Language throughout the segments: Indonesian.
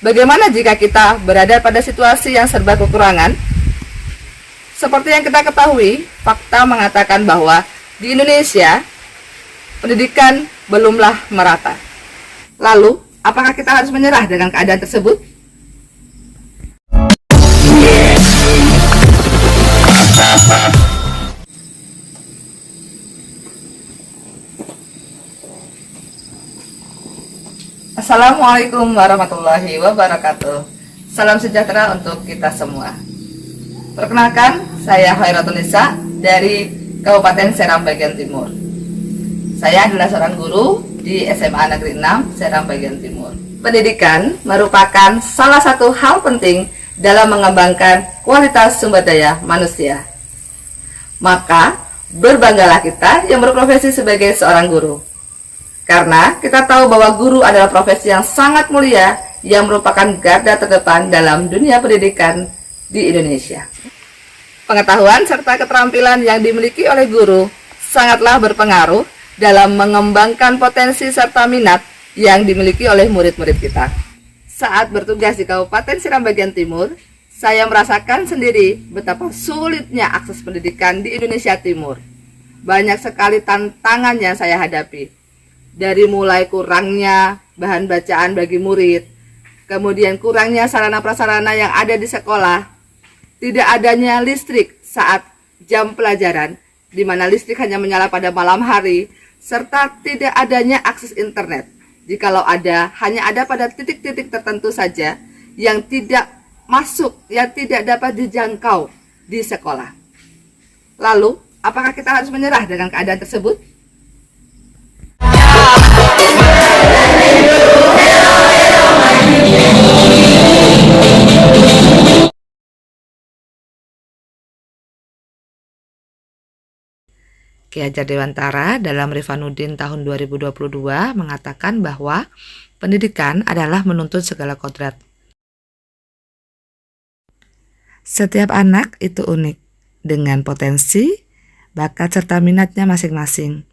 Bagaimana jika kita berada pada situasi yang serba kekurangan? Seperti yang kita ketahui, fakta mengatakan bahwa di Indonesia pendidikan belumlah merata. Lalu, apakah kita harus menyerah dengan keadaan tersebut? Assalamualaikum warahmatullahi wabarakatuh. Salam sejahtera untuk kita semua. Perkenalkan, saya Hoiratul Nisa dari Kabupaten Seram bagian Timur. Saya adalah seorang guru di SMA Negeri 6 Seram bagian Timur. Pendidikan merupakan salah satu hal penting dalam mengembangkan kualitas sumber daya manusia. Maka, berbanggalah kita yang berprofesi sebagai seorang guru. Karena kita tahu bahwa guru adalah profesi yang sangat mulia yang merupakan garda terdepan dalam dunia pendidikan di Indonesia. Pengetahuan serta keterampilan yang dimiliki oleh guru sangatlah berpengaruh dalam mengembangkan potensi serta minat yang dimiliki oleh murid-murid kita. Saat bertugas di Kabupaten Seram bagian Timur, saya merasakan sendiri betapa sulitnya akses pendidikan di Indonesia Timur. Banyak sekali tantangan yang saya hadapi. Dari mulai kurangnya bahan bacaan bagi murid, kemudian kurangnya sarana prasarana yang ada di sekolah, tidak adanya listrik saat jam pelajaran, di mana listrik hanya menyala pada malam hari, serta tidak adanya akses internet. Jikalau ada, hanya ada pada titik-titik tertentu saja yang tidak masuk, yang tidak dapat dijangkau di sekolah. Lalu, apakah kita harus menyerah dengan keadaan tersebut? Ki Hajar Dewantara dalam Rifanuddin tahun 2022 mengatakan bahwa pendidikan adalah menuntut segala kodrat. Setiap anak itu unik, dengan potensi, bakat serta minatnya masing-masing.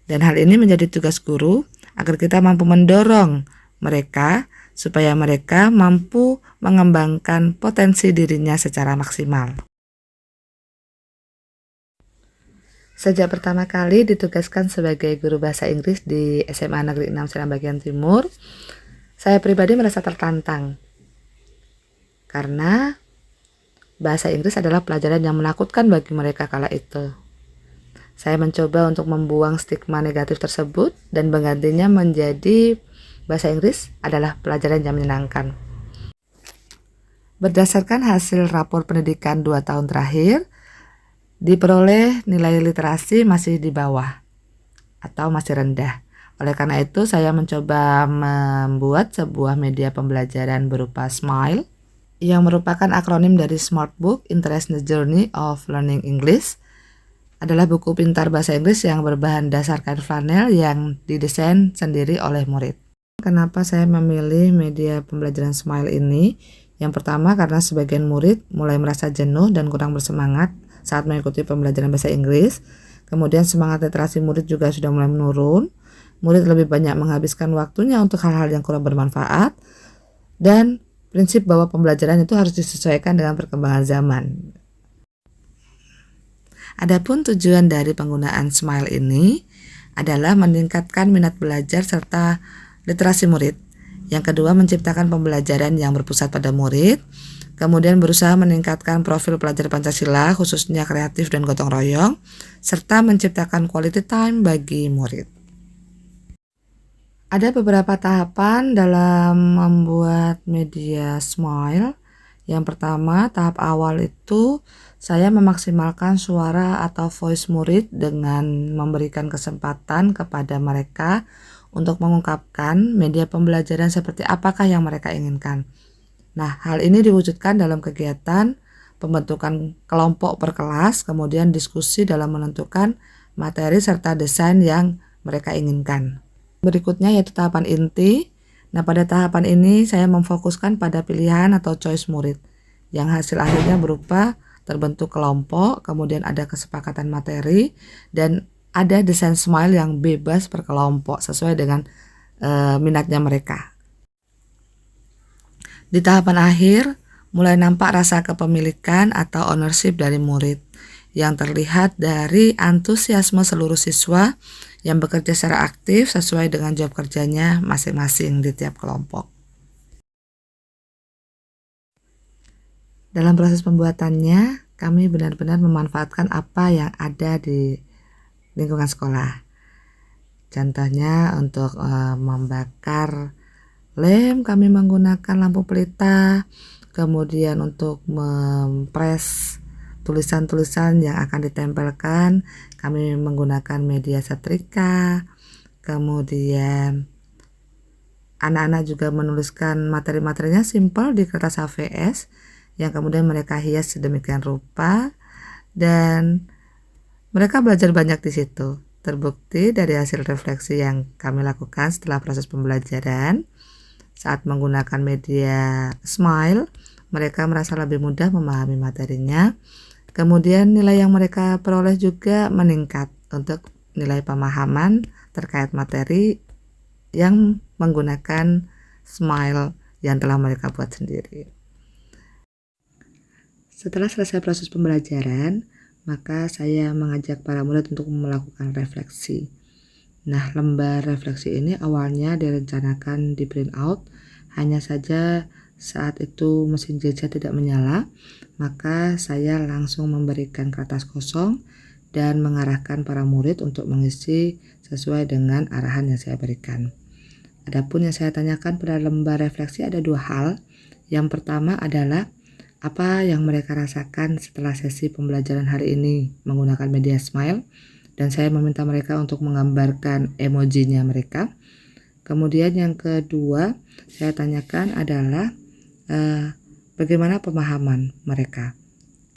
Dan hal ini menjadi tugas guru agar kita mampu mendorong mereka supaya mereka mampu mengembangkan potensi dirinya secara maksimal. Sejak pertama kali ditugaskan sebagai guru bahasa Inggris di SMA Negeri 6 Seram bagian Timur, saya pribadi merasa tertantang. Karena bahasa Inggris adalah pelajaran yang menakutkan bagi mereka kala itu. Saya mencoba untuk membuang stigma negatif tersebut dan menggantinya menjadi bahasa Inggris adalah pelajaran yang menyenangkan. Berdasarkan hasil rapor pendidikan 2 tahun terakhir, diperoleh nilai literasi masih di bawah atau masih rendah. Oleh karena itu, saya mencoba membuat sebuah media pembelajaran berupa SMILE yang merupakan akronim dari Smart Book International Journey of Learning English. Adalah buku pintar bahasa Inggris yang berbahan dasar kain flanel yang didesain sendiri oleh murid. Kenapa saya memilih media pembelajaran SMILE ini? Yang pertama, karena sebagian murid mulai merasa jenuh dan kurang bersemangat saat mengikuti pembelajaran bahasa Inggris. Kemudian semangat literasi murid juga sudah mulai menurun. Murid lebih banyak menghabiskan waktunya untuk hal-hal yang kurang bermanfaat. Dan prinsip bahwa pembelajaran itu harus disesuaikan dengan perkembangan zaman. Adapun tujuan dari penggunaan SMILE ini adalah meningkatkan minat belajar serta literasi murid. Yang kedua, menciptakan pembelajaran yang berpusat pada murid. Kemudian berusaha meningkatkan profil pelajar Pancasila, khususnya kreatif dan gotong royong, serta menciptakan quality time bagi murid. Ada beberapa tahapan dalam membuat media SMILE. Yang pertama, tahap awal itu saya memaksimalkan suara atau voice murid dengan memberikan kesempatan kepada mereka untuk mengungkapkan media pembelajaran seperti apakah yang mereka inginkan. Nah, hal ini diwujudkan dalam kegiatan pembentukan kelompok per kelas, kemudian diskusi dalam menentukan materi serta desain yang mereka inginkan. Berikutnya yaitu tahapan inti. Nah, pada tahapan ini saya memfokuskan pada pilihan atau choice murid, yang hasil akhirnya berupa terbentuk kelompok, kemudian ada kesepakatan materi, dan ada desain SMILE yang bebas per kelompok sesuai dengan minatnya mereka. Di tahapan akhir, mulai nampak rasa kepemilikan atau ownership dari murid yang terlihat dari antusiasme seluruh siswa yang bekerja secara aktif sesuai dengan job kerjanya masing-masing di tiap kelompok. Dalam proses pembuatannya, kami benar-benar memanfaatkan apa yang ada di lingkungan sekolah. Contohnya untuk membakar lem, kami menggunakan lampu pelita, kemudian untuk mempres tulisan-tulisan yang akan ditempelkan, kami menggunakan media setrika, kemudian anak-anak juga menuliskan materi-materinya simpel di kertas HVS yang kemudian mereka hias sedemikian rupa, dan mereka belajar banyak di situ. Terbukti dari hasil refleksi yang kami lakukan setelah proses pembelajaran, saat menggunakan media Smile, mereka merasa lebih mudah memahami materinya. Kemudian nilai yang mereka peroleh juga meningkat untuk nilai pemahaman terkait materi yang menggunakan Smile yang telah mereka buat sendiri. Setelah selesai proses pembelajaran, maka saya mengajak para murid untuk melakukan refleksi. Nah, lembar refleksi ini awalnya direncanakan di print out, hanya saja saat itu mesin jejak tidak menyala, maka saya langsung memberikan kertas kosong dan mengarahkan para murid untuk mengisi sesuai dengan arahan yang saya berikan. Adapun yang saya tanyakan pada lembar refleksi ada dua hal. Yang pertama adalah apa yang mereka rasakan setelah sesi pembelajaran hari ini menggunakan media Smile, dan saya meminta mereka untuk menggambarkan emojinya mereka. Kemudian yang kedua saya tanyakan adalah bagaimana pemahaman mereka,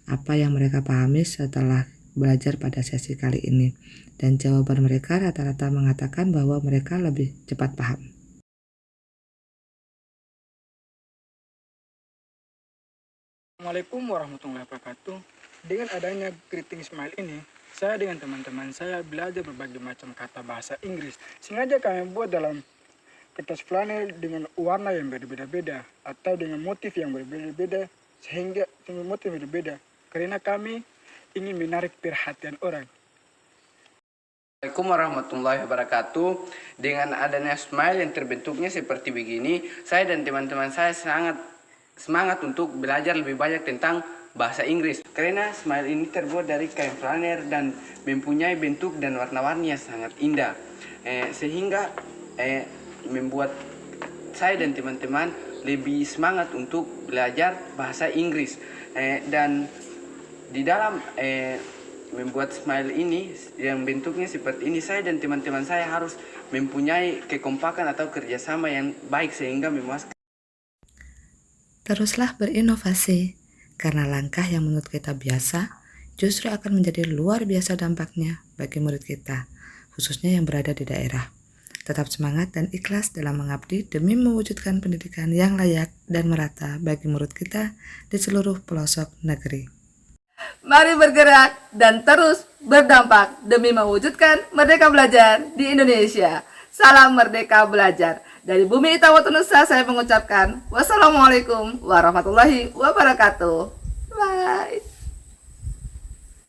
apa yang mereka pahami setelah belajar pada sesi kali ini, dan jawaban mereka rata-rata mengatakan bahwa mereka lebih cepat paham. Assalamualaikum warahmatullahi wabarakatuh. Dengan adanya greeting smile ini, saya dengan teman-teman saya belajar berbagai macam kata bahasa Inggris. Sengaja kami buat dalam kertas flanel dengan warna yang berbeda-beda atau dengan motif yang berbeda-beda, sehingga motif berbeda karena kami ingin menarik perhatian orang. Assalamualaikum warahmatullahi wabarakatuh. Dengan adanya Smile yang terbentuknya seperti begini, saya dan teman-teman saya sangat semangat untuk belajar lebih banyak tentang bahasa Inggris. Karena Smile ini terbuat dari kain flanel dan mempunyai bentuk dan warna-warni yang sangat indah. Sehingga membuat saya dan teman-teman lebih semangat untuk belajar bahasa Inggris. Dan di dalam membuat Smile ini yang bentuknya seperti ini, saya dan teman-teman saya harus mempunyai kekompakan atau kerjasama yang baik sehingga memuaskan. Teruslah berinovasi, karena langkah yang menurut kita biasa justru akan menjadi luar biasa dampaknya bagi murid kita, khususnya yang berada di daerah. Tetap semangat dan ikhlas dalam mengabdi demi mewujudkan pendidikan yang layak dan merata bagi murid kita di seluruh pelosok negeri. Mari bergerak dan terus berdampak demi mewujudkan Merdeka Belajar di Indonesia. Salam Merdeka Belajar. Dari Bumi Itaewatu Nusa saya mengucapkan wassalamualaikum warahmatullahi wabarakatuh. Bye.